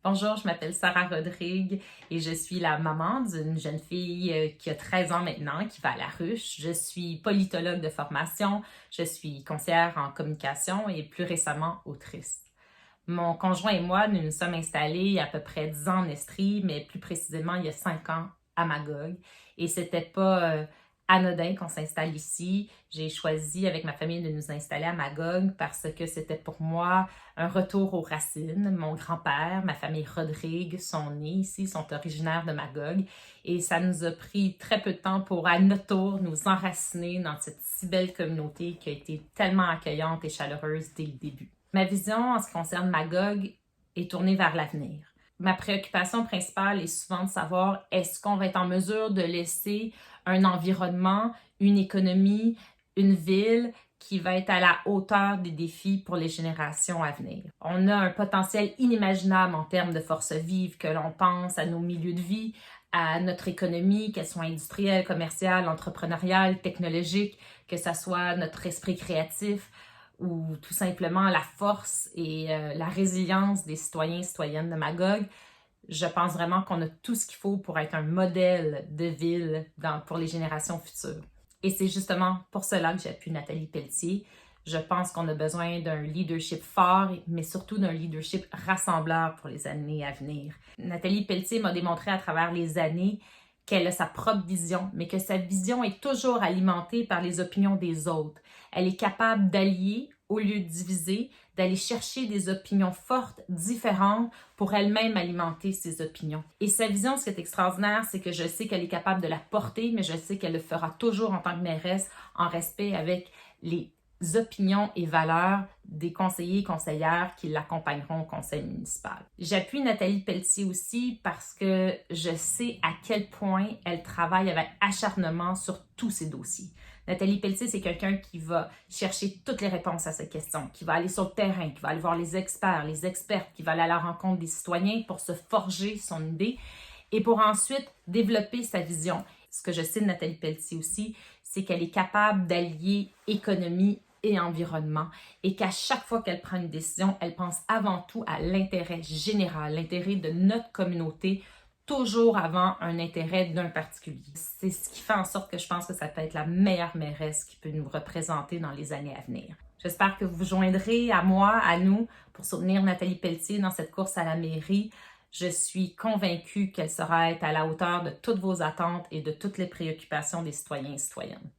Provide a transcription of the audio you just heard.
Bonjour, je m'appelle Sarah Rodrigue et je suis la maman d'une jeune fille qui a 13 ans maintenant, qui va à la ruche. Je suis politologue de formation, je suis conseillère en communication et plus récemment autrice. Mon conjoint et moi, nous nous sommes installés il y a à peu près 10 ans en Estrie, mais plus précisément il y a 5 ans à Magog. Et c'était pas anodin qu'on s'installe ici. J'ai choisi avec ma famille de nous installer à Magog parce que c'était pour moi un retour aux racines. Mon grand-père, ma famille Rodrigue sont nés ici, sont originaires de Magog. Et ça nous a pris très peu de temps pour, à notre tour, nous enraciner dans cette si belle communauté qui a été tellement accueillante et chaleureuse dès le début. Ma vision en ce qui concerne Magog est tournée vers l'avenir. Ma préoccupation principale est souvent de savoir est-ce qu'on va être en mesure de laisser un environnement, une économie, une ville qui va être à la hauteur des défis pour les générations à venir. On a un potentiel inimaginable en termes de force vive, que l'on pense à nos milieux de vie, à notre économie, qu'elle soit industrielle, commerciale, entrepreneuriale, technologique, que ce soit notre esprit créatif, ou tout simplement la force et la résilience des citoyens et citoyennes de Magog. Je pense vraiment qu'on a tout ce qu'il faut pour être un modèle de ville pour les générations futures. Et c'est justement pour cela que j'appuie Nathalie Pelletier. Je pense qu'on a besoin d'un leadership fort, mais surtout d'un leadership rassembleur pour les années à venir. Nathalie Pelletier m'a démontré à travers les années qu'elle a sa propre vision, mais que sa vision est toujours alimentée par les opinions des autres. Elle est capable d'allier au lieu de diviser, d'aller chercher des opinions fortes, différentes, pour elle-même alimenter ses opinions. Et sa vision, ce qui est extraordinaire, c'est que je sais qu'elle est capable de la porter, mais je sais qu'elle le fera toujours en tant que mairesse, en respect avec les opinions et valeurs des conseillers et conseillères qui l'accompagneront au conseil municipal. J'appuie Nathalie Pelletier aussi parce que je sais à quel point elle travaille avec acharnement sur tous ces dossiers. Nathalie Pelletier, c'est quelqu'un qui va chercher toutes les réponses à ces questions, qui va aller sur le terrain, qui va aller voir les experts, les expertes, qui va aller à la rencontre des citoyens pour se forger son idée et pour ensuite développer sa vision. Ce que je sais de Nathalie Pelletier aussi, c'est qu'elle est capable d'allier économie et environnement et qu'à chaque fois qu'elle prend une décision, elle pense avant tout à l'intérêt général, l'intérêt de notre communauté, toujours avant un intérêt d'un particulier. C'est ce qui fait en sorte que je pense que ça peut être la meilleure mairesse qui peut nous représenter dans les années à venir. J'espère que vous vous joindrez à moi, à nous, pour soutenir Nathalie Pelletier dans cette course à la mairie. Je suis convaincue qu'elle sera à la hauteur de toutes vos attentes et de toutes les préoccupations des citoyens et citoyennes.